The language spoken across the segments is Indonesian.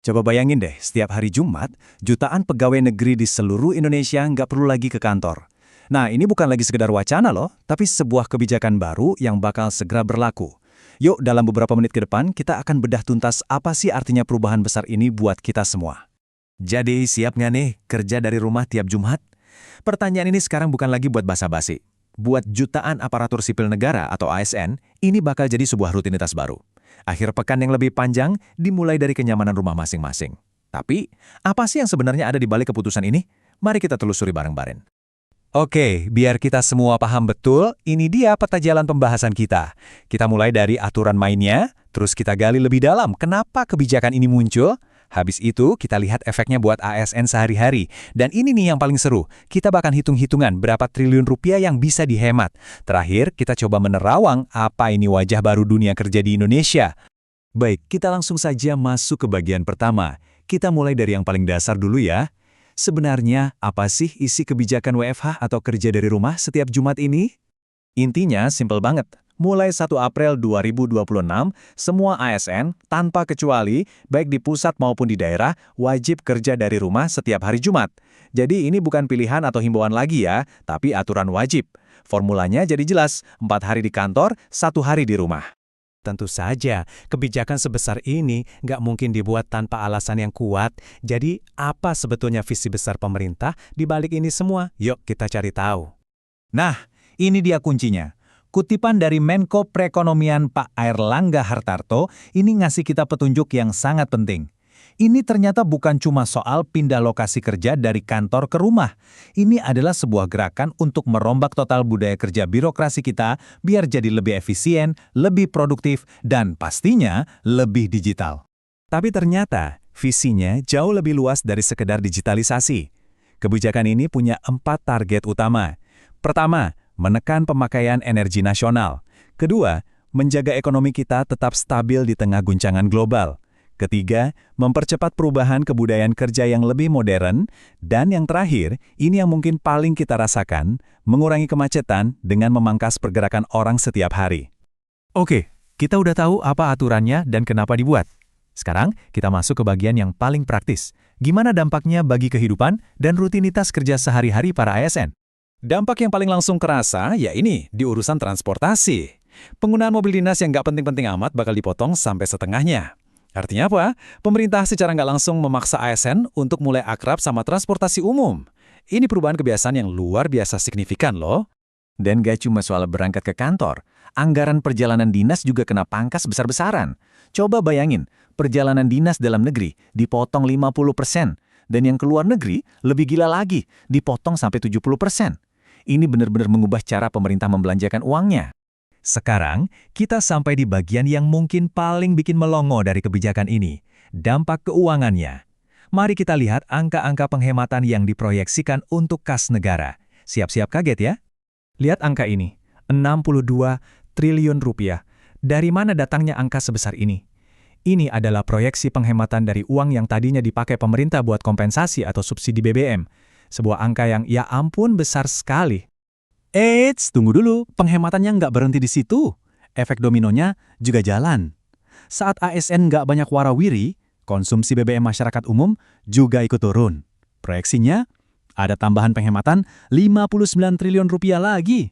Coba bayangin deh, setiap hari Jumat, jutaan pegawai negeri di seluruh Indonesia nggak perlu lagi ke kantor. Nah, ini bukan lagi sekedar wacana loh, tapi sebuah kebijakan baru yang bakal segera berlaku. Yuk, dalam beberapa menit ke depan, kita akan bedah tuntas apa sih artinya perubahan besar ini buat kita semua. Jadi, siap nggak nih kerja dari rumah tiap Jumat? Pertanyaan ini sekarang bukan lagi buat basa-basi. Buat jutaan aparatur sipil negara atau ASN, ini bakal jadi sebuah rutinitas baru. Akhir pekan yang lebih panjang dimulai dari kenyamanan rumah masing-masing. Tapi, apa sih yang sebenarnya ada di balik keputusan ini? Mari kita telusuri bareng-bareng. Oke, biar kita semua paham betul, ini dia peta jalan pembahasan kita. Kita mulai dari aturan mainnya, terus kita gali lebih dalam kenapa kebijakan ini muncul. Habis itu, kita lihat efeknya buat ASN sehari-hari. Dan ini nih yang paling seru, kita bahkan hitung-hitungan berapa triliun rupiah yang bisa dihemat. Terakhir, kita coba menerawang apa ini wajah baru dunia kerja di Indonesia. Baik, kita langsung saja masuk ke bagian pertama. Kita mulai dari yang paling dasar dulu ya. Sebenarnya, apa sih isi kebijakan WFH atau kerja dari rumah setiap Jumat ini? Intinya, simpel banget. Mulai 1 April 2026, semua ASN, tanpa kecuali, baik di pusat maupun di daerah, wajib kerja dari rumah setiap hari Jumat. Jadi ini bukan pilihan atau himbauan lagi ya, tapi aturan wajib. Formulanya jadi jelas, 4 hari di kantor, 1 hari di rumah. Tentu saja, kebijakan sebesar ini nggak mungkin dibuat tanpa alasan yang kuat. Jadi, apa sebetulnya visi besar pemerintah di balik ini semua? Yuk kita cari tahu. Nah, ini dia kuncinya. Kutipan dari Menko Perekonomian Pak Airlangga Hartarto ini ngasih kita petunjuk yang sangat penting. Ini ternyata bukan cuma soal pindah lokasi kerja dari kantor ke rumah. Ini adalah sebuah gerakan untuk merombak total budaya kerja birokrasi kita biar jadi lebih efisien, lebih produktif, dan pastinya lebih digital. Tapi ternyata visinya jauh lebih luas dari sekedar digitalisasi. Kebijakan ini punya 4 target utama. Pertama, menekan pemakaian energi nasional. Kedua, menjaga ekonomi kita tetap stabil di tengah guncangan global. Ketiga, mempercepat perubahan kebudayaan kerja yang lebih modern. Dan yang terakhir, ini yang mungkin paling kita rasakan, mengurangi kemacetan dengan memangkas pergerakan orang setiap hari. Oke, kita udah tahu apa aturannya dan kenapa dibuat. Sekarang, kita masuk ke bagian yang paling praktis. Gimana dampaknya bagi kehidupan dan rutinitas kerja sehari-hari para ASN? Dampak yang paling langsung kerasa, ya ini, di urusan transportasi. Penggunaan mobil dinas yang nggak penting-penting amat bakal dipotong sampai setengahnya. Artinya apa? Pemerintah secara nggak langsung memaksa ASN untuk mulai akrab sama transportasi umum. Ini perubahan kebiasaan yang luar biasa signifikan loh. Dan gak cuma soal berangkat ke kantor, anggaran perjalanan dinas juga kena pangkas besar-besaran. Coba bayangin, perjalanan dinas dalam negeri dipotong 50%, dan yang keluar negeri lebih gila lagi, dipotong sampai 70%. Ini benar-benar mengubah cara pemerintah membelanjakan uangnya. Sekarang, kita sampai di bagian yang mungkin paling bikin melongo dari kebijakan ini, dampak keuangannya. Mari kita lihat angka-angka penghematan yang diproyeksikan untuk kas negara. Siap-siap kaget ya? Lihat angka ini, 62 triliun rupiah. Dari mana datangnya angka sebesar ini? Ini adalah proyeksi penghematan dari uang yang tadinya dipakai pemerintah buat kompensasi atau subsidi BBM. Sebuah angka yang ya ampun besar sekali. Eits, tunggu dulu, penghematannya nggak berhenti di situ. Efek dominonya juga jalan. Saat ASN nggak banyak warawiri, konsumsi BBM masyarakat umum juga ikut turun. Proyeksinya, ada tambahan penghematan 59 triliun rupiah lagi.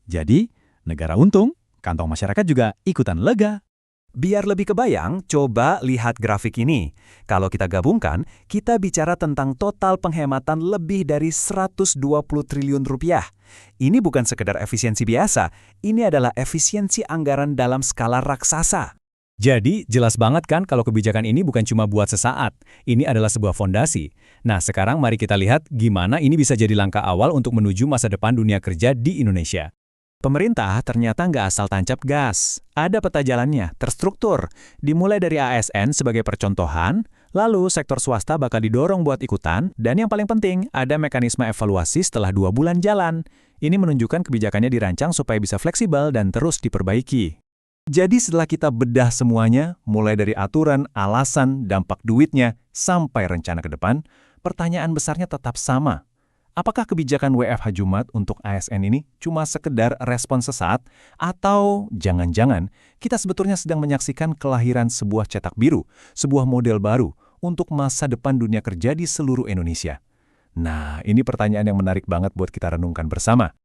Jadi, negara untung, kantong masyarakat juga ikutan lega. Biar lebih kebayang, coba lihat grafik ini. Kalau kita gabungkan, kita bicara tentang total penghematan lebih dari 120 triliun rupiah. Ini bukan sekedar efisiensi biasa, ini adalah efisiensi anggaran dalam skala raksasa. Jadi, jelas banget kan kalau kebijakan ini bukan cuma buat sesaat. Ini adalah sebuah fondasi. Nah, sekarang mari kita lihat gimana ini bisa jadi langkah awal untuk menuju masa depan dunia kerja di Indonesia. Pemerintah ternyata nggak asal tancap gas. Ada peta jalannya, terstruktur. Dimulai dari ASN sebagai percontohan, lalu sektor swasta bakal didorong buat ikutan, dan yang paling penting, ada mekanisme evaluasi setelah 2 bulan jalan. Ini menunjukkan kebijakannya dirancang supaya bisa fleksibel dan terus diperbaiki. Jadi setelah kita bedah semuanya, mulai dari aturan, alasan, dampak duitnya, sampai rencana ke depan, pertanyaan besarnya tetap sama. Apakah kebijakan WFH Jumat untuk ASN ini cuma sekedar respon sesaat, atau jangan-jangan kita sebetulnya sedang menyaksikan kelahiran sebuah cetak biru, sebuah model baru untuk masa depan dunia kerja di seluruh Indonesia? Nah, ini pertanyaan yang menarik banget buat kita renungkan bersama.